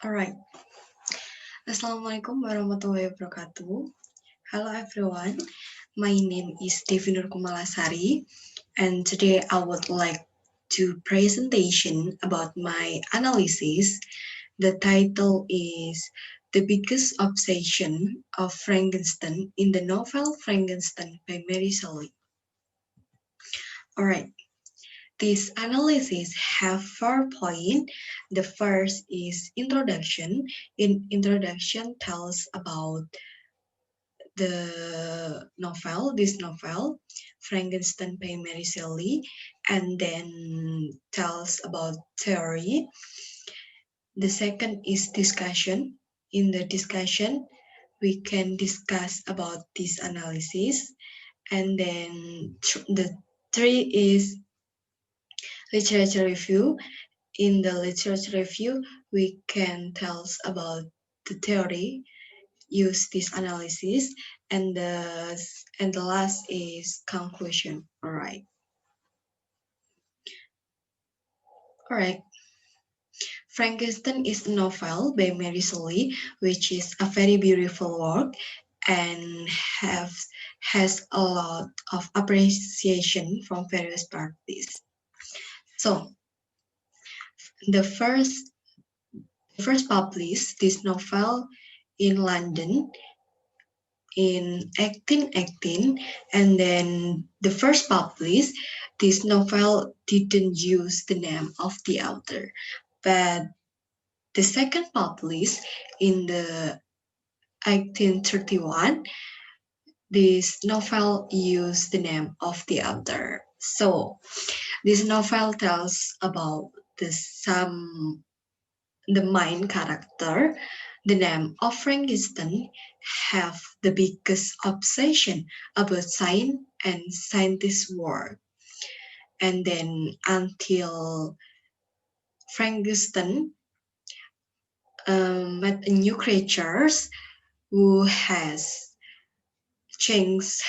Alright, Assalamualaikum warahmatullahi wabarakatuh. Hello everyone, my name is Devi Nurkumalasari, and today I would like to presentation about my analysis. The title is The Biggest Obsession of Frankenstein in the novel Frankenstein by Mary Shelley. Alright, this analysis have 4 points. The first is introduction. Introduction tells about this novel, Frankenstein by Mary Shelley, and then tells about theory. The second is discussion. In the discussion, we can discuss about this analysis, and then the three is literature review. In the literature review, we can tell about the theory, use this analysis, and the last is conclusion. All right. Frankenstein is a novel by Mary Shelley, which is a very beautiful work and has a lot of appreciation from various parties. So the first published this novel in London in 1818, and then the first published this novel didn't use the name of the author, but the second published in the 1831, this novel used the name of the author. So this novel tells about the main character. The name of Frankenstein have the biggest obsession about science and scientist work. And then until Frankenstein met a new creatures who has changed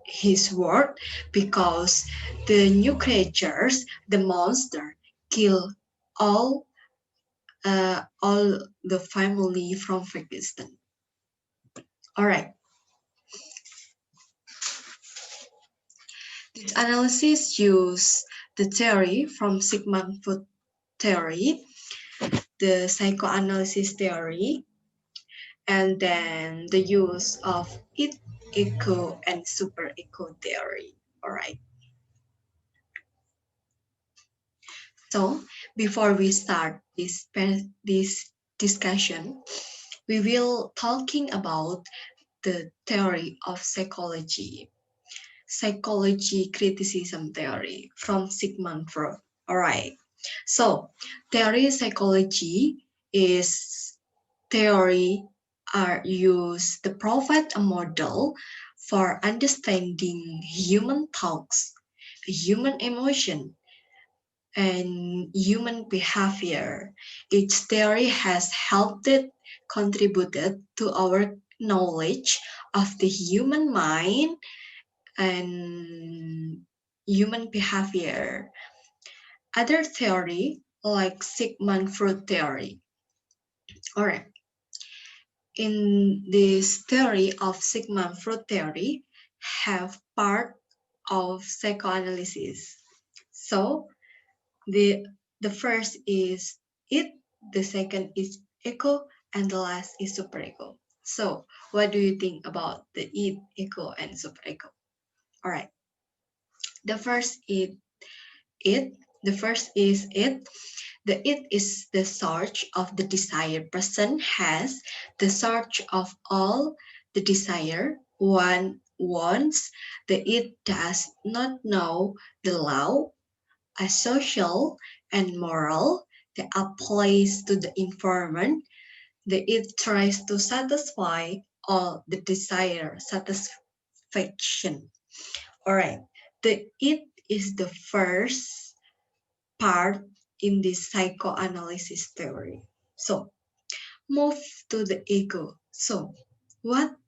his world, because the new creatures, the monster, kill all the family from Frankenstein. All right. This analysis uses the theory from Sigmund Freud theory, the psychoanalysis theory, and then the use of ego and super ego theory. All right. So before we start this discussion, we will talking about the theory of psychology criticism theory from Sigmund Freud. All right. So theory psychology is theory are used to provide a model for understanding human thoughts, human emotion, and human behavior. Each theory has contributed to our knowledge of the human mind and human behavior. Other theory, like Sigmund Freud theory. All right. In this theory of Sigmund Freud theory, have part of psychoanalysis. So the first is it, the second is ego, and the last is superego. So what do you think about the it, ego, and superego? All right. The first is it. The first is it. The it is the search of the desired person has, the search of all the desire one wants. The it does not know the law, a social and moral, that applies to the environment. The it tries to satisfy all the desire satisfaction. All right. The it is the first part in this psychoanalysis theory. So move to the ego. So what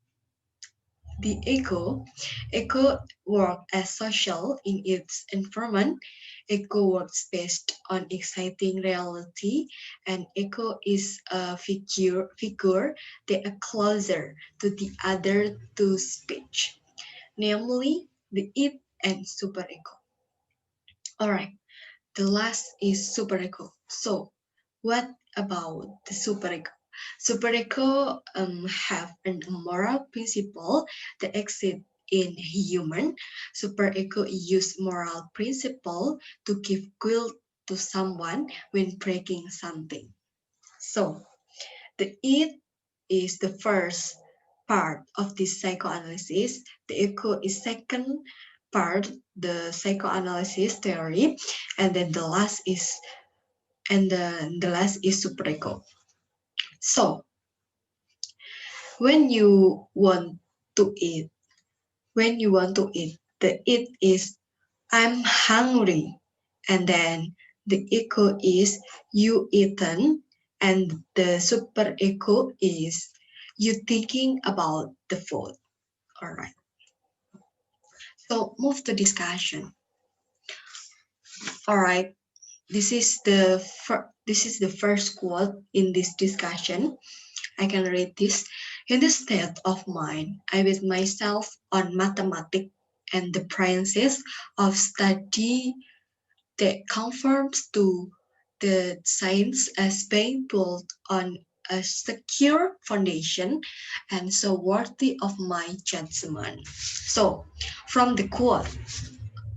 The ego works as social in its environment. Ego works based on exciting reality, and ego is a figure that are closer to the other two speech, namely the id and superego. Alright, the last is superego. So, what about the superego? Superego have a moral principle that exists in human. Superego use moral principle to give guilt to someone when breaking something. So, the id is the first part of this psychoanalysis. The ego is second part, the psychoanalysis theory, and then the last is superego. So when you want to eat, the eat is I'm hungry, and then the ego is you eaten, and the super ego is you thinking about the food. All right. So move to discussion. All right. This is the first quote in this discussion. I can read this. In this state of mind, I with myself on mathematics and the branches of study that conforms to the science as being built on a secure foundation and so worthy of my judgment. So, from the quote,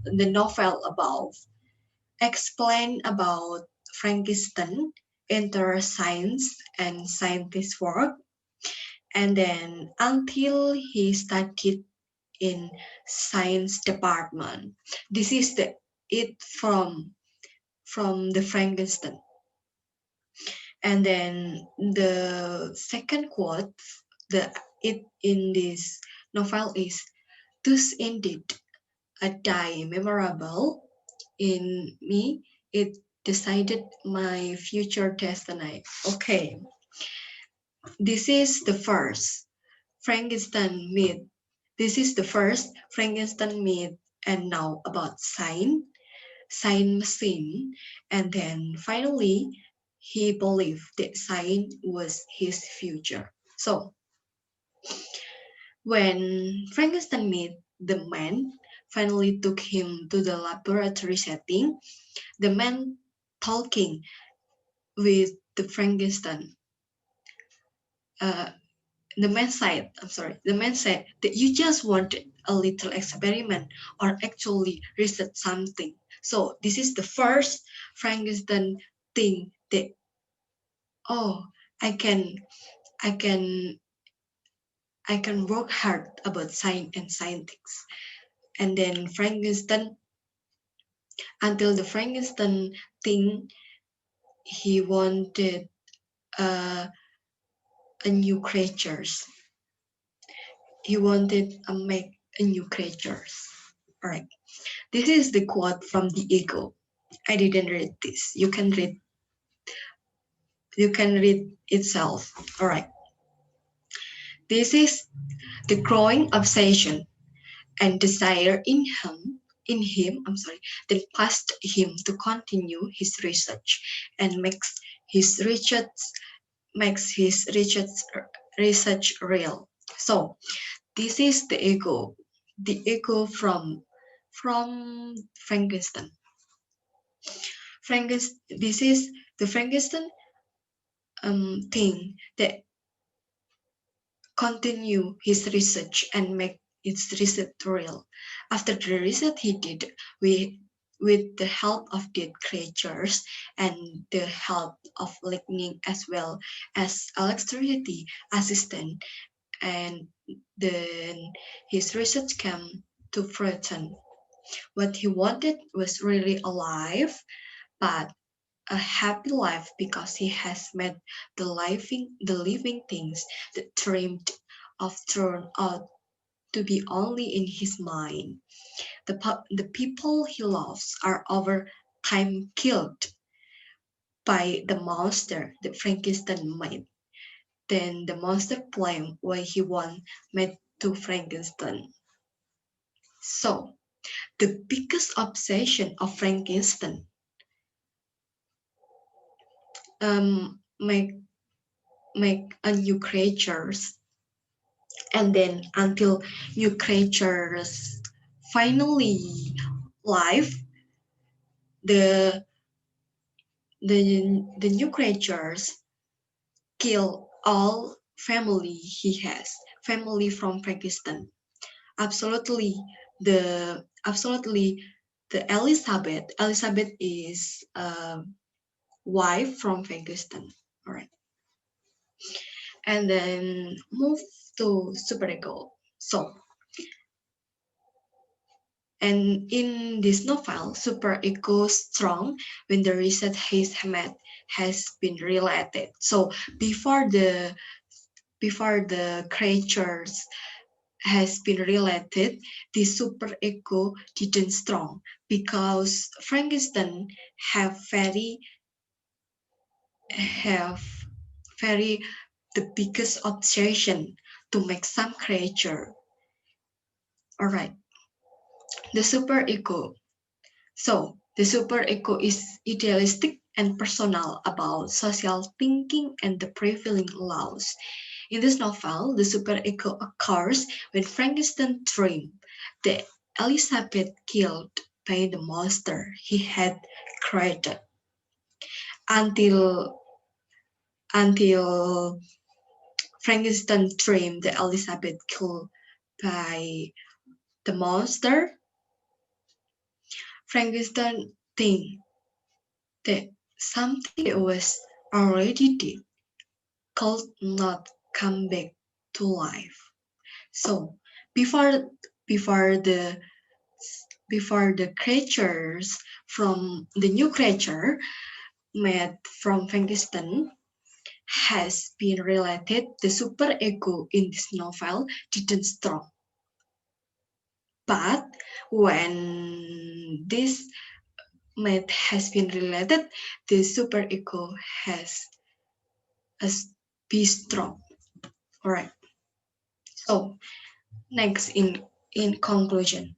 the novel above explain about Frankenstein, enter science and scientist work, and then until he studied in science department. This is the it from the Frankenstein. And then the second quote, the it in this novel is thus indeed a day memorable in me. It decided my future destiny. Okay, this is the first Frankenstein myth. This is the first Frankenstein myth, and now about sign machine, and then finally he believed that sign was his future. So when Frankenstein met the man, finally took him to the laboratory setting, the man talking with the Frankenstein. Uh, the man said that you just wanted a little experiment or actually research something. So this is the first Frankenstein thing that, oh, I can, I can, I can work hard about science and scientists. And then Frankenstein, until the Frankenstein thing, he wanted uh, a new creatures. He wanted to make a new creatures. All right. This is the quote from the ego. I didn't read this. You can read itself. All right. This is the growing obsession and desire in him, that pushed him to continue his research and makes his research real. So this is the ego from Frankenstein. This is the Frankenstein thing that continue his research and make its research real. After the research he did with the help of dead creatures and the help of lightning as well as electricity assistant, and then his research came to fruition. What he wanted was really alive, but a happy life because he has met the living things that dreamed of turned out to be only in his mind. The people he loves are over time killed by the monster that Frankenstein made. Then the monster blamed why he won't met to Frankenstein. So, the biggest obsession of Frankenstein make a new creatures, and then until new creatures finally live, the the new creatures kill all family from Frankenstein. Absolutely, absolutely the Elizabeth is wife from Frankenstein. All right, and then move to superego. So, and in this novel, superego strong when the reset his Hamed has been related. So before the creatures has been related, the superego didn't strong because Frankenstein have have very the biggest obsession to make some creature. All right, the superego. So the superego is idealistic and personal about social thinking and the prevailing laws. In this novel, the superego occurs when Frankenstein dreamed that Elizabeth killed by the monster he had created. Until until Frankenstein dreamed that Elizabeth killed by the monster, Frankenstein think that something that was already dead could not come back to life. So before before the before the creatures from the new creature made from Frankenstein has been related, the superego in this novel didn't strong. But when this myth has been related, the superego has a be strong. All right. So next, in conclusion,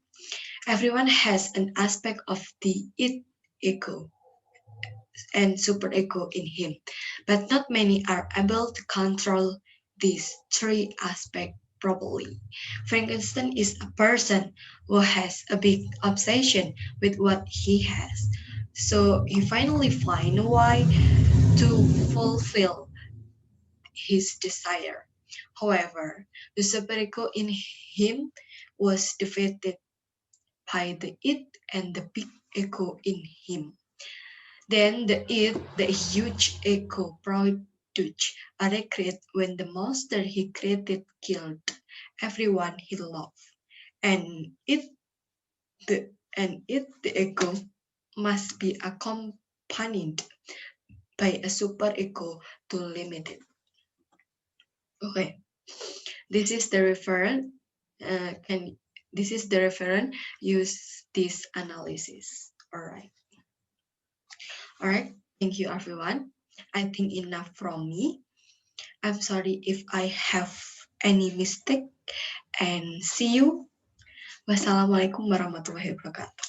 everyone has an aspect of the id ego and superego in him, but not many are able to control these three aspects properly. Frankenstein is a person who has a big obsession with what he has. So he finally finds a way to fulfill his desire. However, the superego in him was defeated by the id and the big ego in him. Then the huge ego produced a regret when the monster he created killed everyone he loved. And the ego must be accompanied by a super ego to limit it. Okay, this is the reference. Can this is the reference? Use this analysis. All right. All right. Thank you, everyone. I think enough from me. I'm sorry if I have any mistake, and see you. Wassalamualaikum warahmatullahi wabarakatuh.